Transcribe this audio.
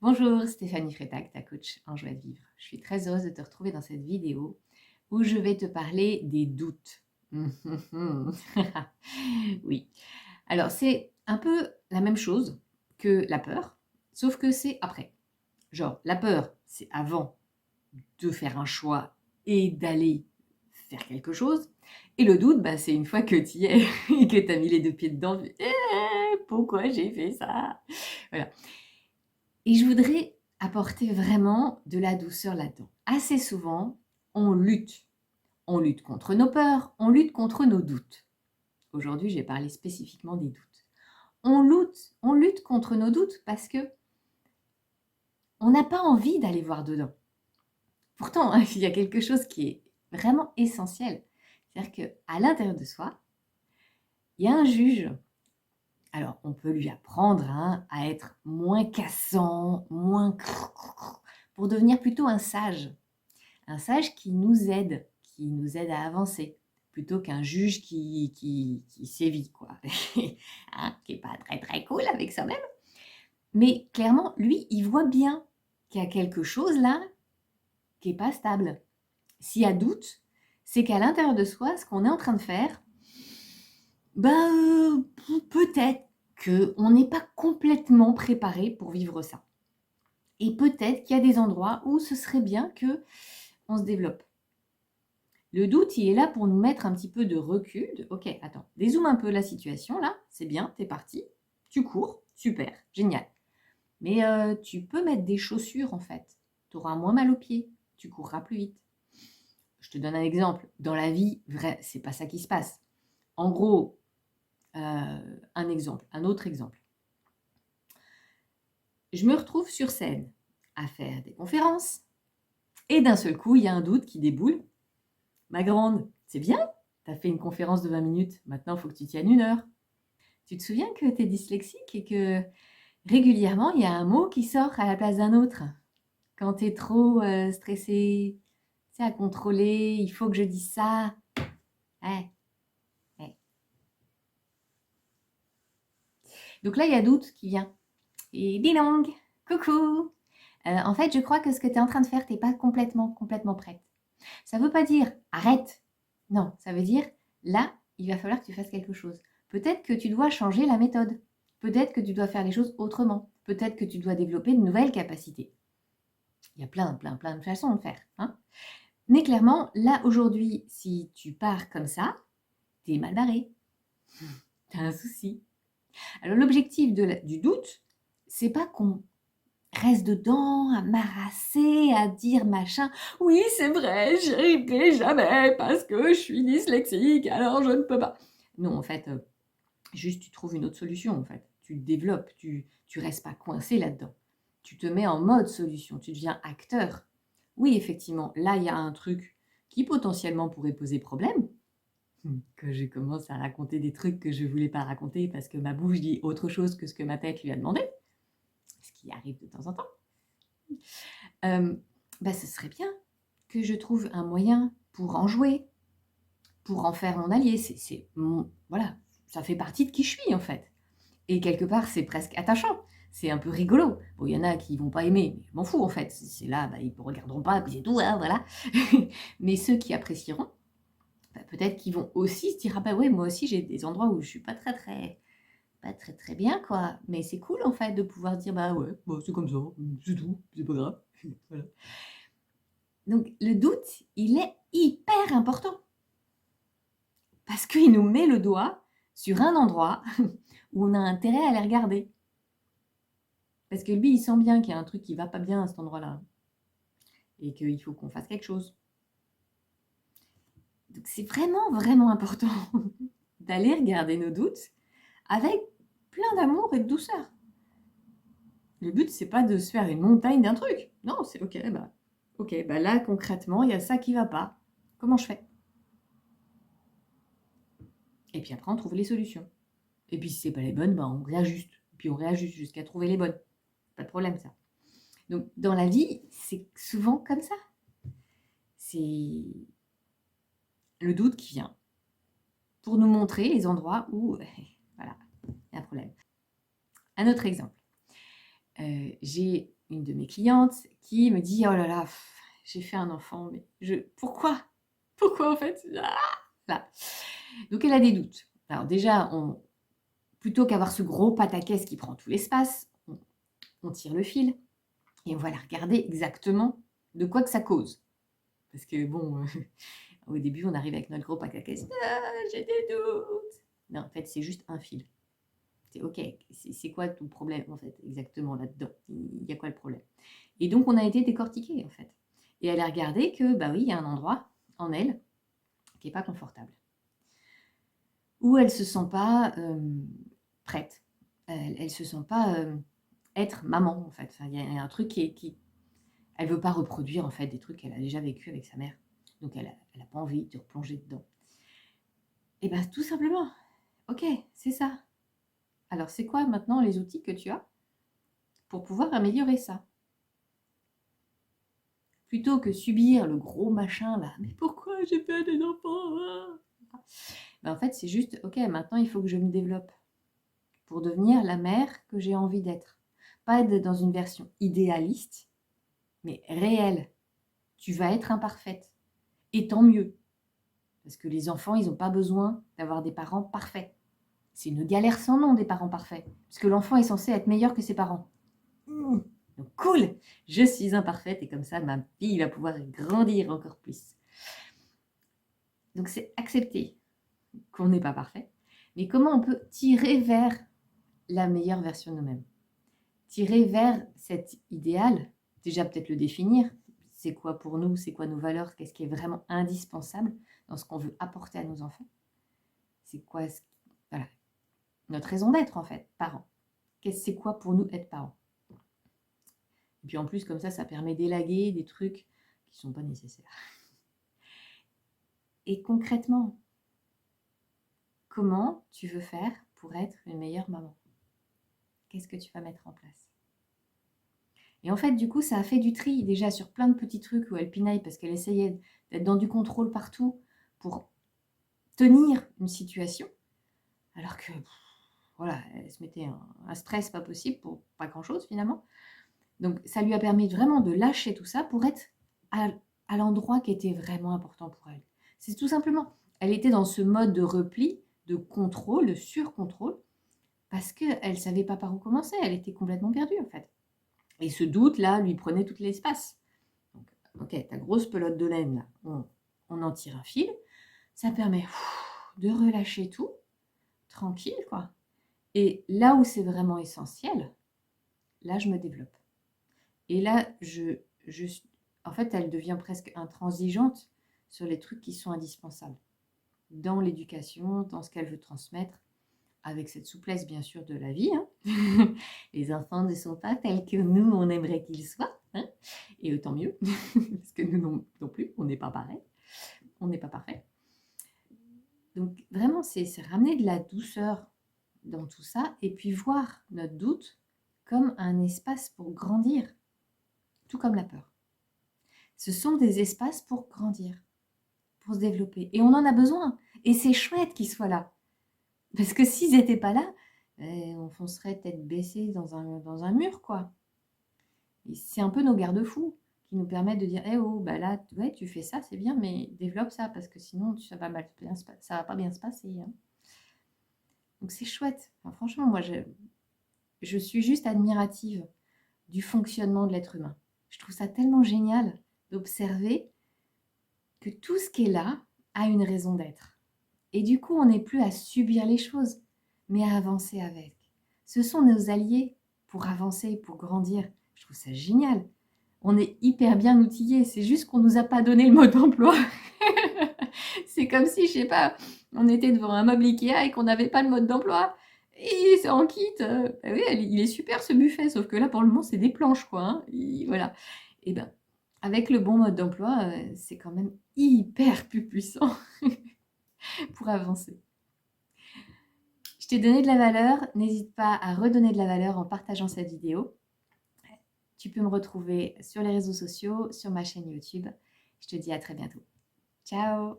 Bonjour, Stéphanie Freitag, ta coach en joie de vivre. Je suis très heureuse de te retrouver dans cette vidéo où je vais te parler des doutes. Oui. Alors, c'est un peu la même chose que la peur, sauf que c'est après. Genre, la peur, c'est avant de faire un choix et d'aller faire quelque chose. Et le doute, bah, c'est une fois que tu y es et que tu as mis les deux pieds dedans, pourquoi j'ai fait ça? Voilà. Et je voudrais apporter vraiment de la douceur là-dedans. Assez souvent, on lutte. On lutte contre nos peurs, on lutte contre nos doutes. Aujourd'hui, j'ai parlé spécifiquement des doutes. On lutte contre nos doutes parce que on n'a pas envie d'aller voir dedans. Pourtant, il y a quelque chose qui est vraiment essentiel. C'est-à-dire qu'à l'intérieur de soi, il y a un juge. Alors, on peut lui apprendre à être moins cassant, moins pour devenir plutôt un sage. Un sage qui nous aide à avancer, plutôt qu'un juge qui sévit, quoi. Qui n'est pas très très cool avec soi-même. Mais clairement, lui, il voit bien qu'il y a quelque chose là qui n'est pas stable. S'il y a doute, c'est qu'à l'intérieur de soi, ce qu'on est en train de faire, peut-être qu'on n'est pas complètement préparé pour vivre ça. Et peut-être qu'il y a des endroits où ce serait bien qu'on se développe. Le doute, il est là pour nous mettre un petit peu de recul. Ok, attends, dézoome un peu la situation là, c'est bien, t'es parti, tu cours, super, génial. Mais tu peux mettre des chaussures en fait, tu auras moins mal aux pieds, tu courras plus vite. Je te donne un exemple, dans la vie, vrai, c'est pas ça qui se passe. En gros, un autre exemple. Je me retrouve sur scène à faire des conférences et d'un seul coup, il y a un doute qui déboule. Ma grande, c'est bien, t'as fait une conférence de 20 minutes, maintenant il faut que tu tiennes 1 heure. Tu te souviens que tu es dyslexique et que régulièrement, il y a un mot qui sort à la place d'un autre? Quand tu es trop stressé, tu sais, à contrôler, il faut que je dise ça. Ouais, ouais. Donc là, il y a doute qui vient. Et dis donc, coucou. En fait, je crois que ce que tu es en train de faire, tu n'es pas complètement prête. Ça ne veut pas dire arrête. Non, ça veut dire là, il va falloir que tu fasses quelque chose. Peut-être que tu dois changer la méthode. Peut-être que tu dois faire les choses autrement. Peut-être que tu dois développer de nouvelles capacités. Il y a plein de façons de faire. Mais clairement, là, aujourd'hui, si tu pars comme ça, t'es mal barré. T'as un souci. Alors, l'objectif du doute, c'est pas qu'on reste dedans, à marasser, à dire machin. Oui, c'est vrai, j'y arriverai jamais parce que je suis dyslexique, alors je ne peux pas. Non, en fait, juste tu trouves une autre solution, en fait. Tu te développes, tu restes pas coincé là-dedans. Tu te mets en mode solution, tu deviens acteur. Oui, effectivement, là, il y a un truc qui potentiellement pourrait poser problème. Que je commence à raconter des trucs que je voulais pas raconter parce que ma bouche dit autre chose que ce que ma tête lui a demandé, ce qui arrive de temps en temps. Ce serait bien que je trouve un moyen pour en jouer, pour en faire mon allié. Voilà, ça fait partie de qui je suis en fait. Et quelque part, c'est presque attachant. C'est un peu rigolo. Bon, il y en a qui vont pas aimer, mais je m'en fous en fait. C'est là, ils ne regarderont pas, puis c'est tout, voilà. Mais ceux qui apprécieront, peut-être qu'ils vont aussi se dire, ah bah ouais, moi aussi j'ai des endroits où je suis pas très bien, quoi. Mais c'est cool en fait de pouvoir dire, bah ouais, c'est comme ça, c'est tout, c'est pas grave. Voilà. Donc le doute, il est hyper important parce qu'il nous met le doigt sur un endroit où on a intérêt à aller regarder. Parce que lui, il sent bien qu'il y a un truc qui va pas bien à cet endroit-là et qu'il faut qu'on fasse quelque chose. Donc c'est vraiment important d'aller regarder nos doutes avec plein d'amour et de douceur. Le but, c'est pas de se faire une montagne d'un truc. Non, c'est ok, là concrètement, il y a ça qui va pas. Comment je fais? Et puis après, on trouve les solutions. Et puis si c'est pas les bonnes, on réajuste. Puis on réajuste jusqu'à trouver les bonnes. Pas de problème ça. Donc dans la vie, c'est souvent comme ça. C'est le doute qui vient pour nous montrer les endroits où, voilà, il y a un problème. Un autre exemple. J'ai une de mes clientes qui me dit: «Oh là là, j'ai fait un enfant, mais pourquoi? Pourquoi en fait?» Là. Donc elle a des doutes. Alors déjà, plutôt qu'avoir ce gros pataquès qui prend tout l'espace, on tire le fil et on va la regarder exactement de quoi que ça cause. Parce que bon, au début, on arrive avec notre gros pataquès: «Ah, j'ai des doutes!» Non, en fait, c'est juste un fil. C'est OK, c'est quoi ton problème en fait exactement là-dedans? Il y a quoi le problème? Et donc on a été décortiquer en fait. Et elle a regardé que, bah oui, il y a un endroit en elle qui est pas confortable. Où elle se sent pas, prête. Elle se sent pas, être maman en fait. Enfin, il y a un truc elle veut pas reproduire en fait des trucs qu'elle a déjà vécu avec sa mère. Donc elle a pas envie de replonger dedans. Et ben tout simplement, OK, c'est ça. Alors c'est quoi maintenant les outils que tu as pour pouvoir améliorer ça? Plutôt que subir le gros machin là: «Mais pourquoi j'ai pas des enfants, ah?» Ben, en fait, c'est juste: «OK, maintenant il faut que je me développe pour devenir la mère que j'ai envie d'être». Pas être dans une version idéaliste, mais réelle. Tu vas être imparfaite et tant mieux. Parce que les enfants, ils ont pas besoin d'avoir des parents parfaits. C'est une galère sans nom des parents parfaits, parce que l'enfant est censé être meilleur que ses parents. Donc cool, je suis imparfaite et comme ça ma fille va pouvoir grandir encore plus. Donc c'est accepter qu'on n'est pas parfait, mais comment on peut tirer vers la meilleure version de nous-mêmes. Tirer vers cet idéal, déjà peut-être le définir, c'est quoi pour nous, c'est quoi nos valeurs, qu'est-ce qui est vraiment indispensable dans ce qu'on veut apporter à nos enfants. C'est quoi voilà, notre raison d'être en fait, parents. C'est quoi pour nous être parents. Et puis en plus, comme ça permet d'élaguer des trucs qui ne sont pas nécessaires. Et concrètement, comment tu veux faire pour être une meilleure maman? Qu'est-ce que tu vas mettre en place? Et en fait, du coup, ça a fait du tri déjà sur plein de petits trucs où elle pinaille parce qu'elle essayait d'être dans du contrôle partout pour tenir une situation, alors que voilà, elle se mettait un stress pas possible pour pas grand-chose finalement. Donc ça lui a permis vraiment de lâcher tout ça pour être à l'endroit qui était vraiment important pour elle. C'est tout simplement, elle était dans ce mode de repli, de contrôle, de surcontrôle, parce qu'elle ne savait pas par où commencer, elle était complètement perdue en fait. Et ce doute-là lui prenait tout l'espace. Donc, ok, ta grosse pelote de laine, là, on en tire un fil, ça permet de relâcher tout, tranquille quoi. Et là où c'est vraiment essentiel, là je me développe. Et là, en fait, elle devient presque intransigeante sur les trucs qui sont indispensables dans l'éducation, dans ce qu'elle veut transmettre, avec cette souplesse bien sûr de la vie. Hein. Les enfants ne sont pas tels que nous, on aimerait qu'ils soient. Hein, et autant mieux, parce que nous non plus, on n'est pas pareil. On n'est pas parfait. Donc vraiment, c'est ramener de la douceur dans tout ça et puis voir notre doute comme un espace pour grandir, tout comme la peur. Ce sont des espaces pour grandir, pour se développer. Et on en a besoin. Et c'est chouette qu'ils soient là. Parce que s'ils n'étaient pas là, on foncerait tête baissée dans un mur, quoi. Et c'est un peu nos garde-fous qui nous permettent de dire, oh, bah là, ouais, tu fais ça, c'est bien, mais développe ça, parce que sinon, ça va pas bien se passer. Hein. Donc c'est chouette. Enfin, franchement, moi, je suis juste admirative du fonctionnement de l'être humain. Je trouve ça tellement génial d'observer que tout ce qui est là a une raison d'être. Et du coup, on n'est plus à subir les choses, mais à avancer avec. Ce sont nos alliés pour avancer, pour grandir. Je trouve ça génial. On est hyper bien outillés, c'est juste qu'on ne nous a pas donné le mode d'emploi. C'est comme si, je sais pas, on était devant un meuble Ikea et qu'on n'avait pas le mode d'emploi. Et c'est en kit. Bah oui, il est super ce buffet, sauf que là, pour le moment, c'est des planches, quoi. Hein. Voilà. Et ben, avec le bon mode d'emploi, c'est quand même hyper plus puissant pour avancer. Je t'ai donné de la valeur, n'hésite pas à redonner de la valeur en partageant cette vidéo. Tu peux me retrouver sur les réseaux sociaux, sur ma chaîne YouTube. Je te dis à très bientôt. Ciao!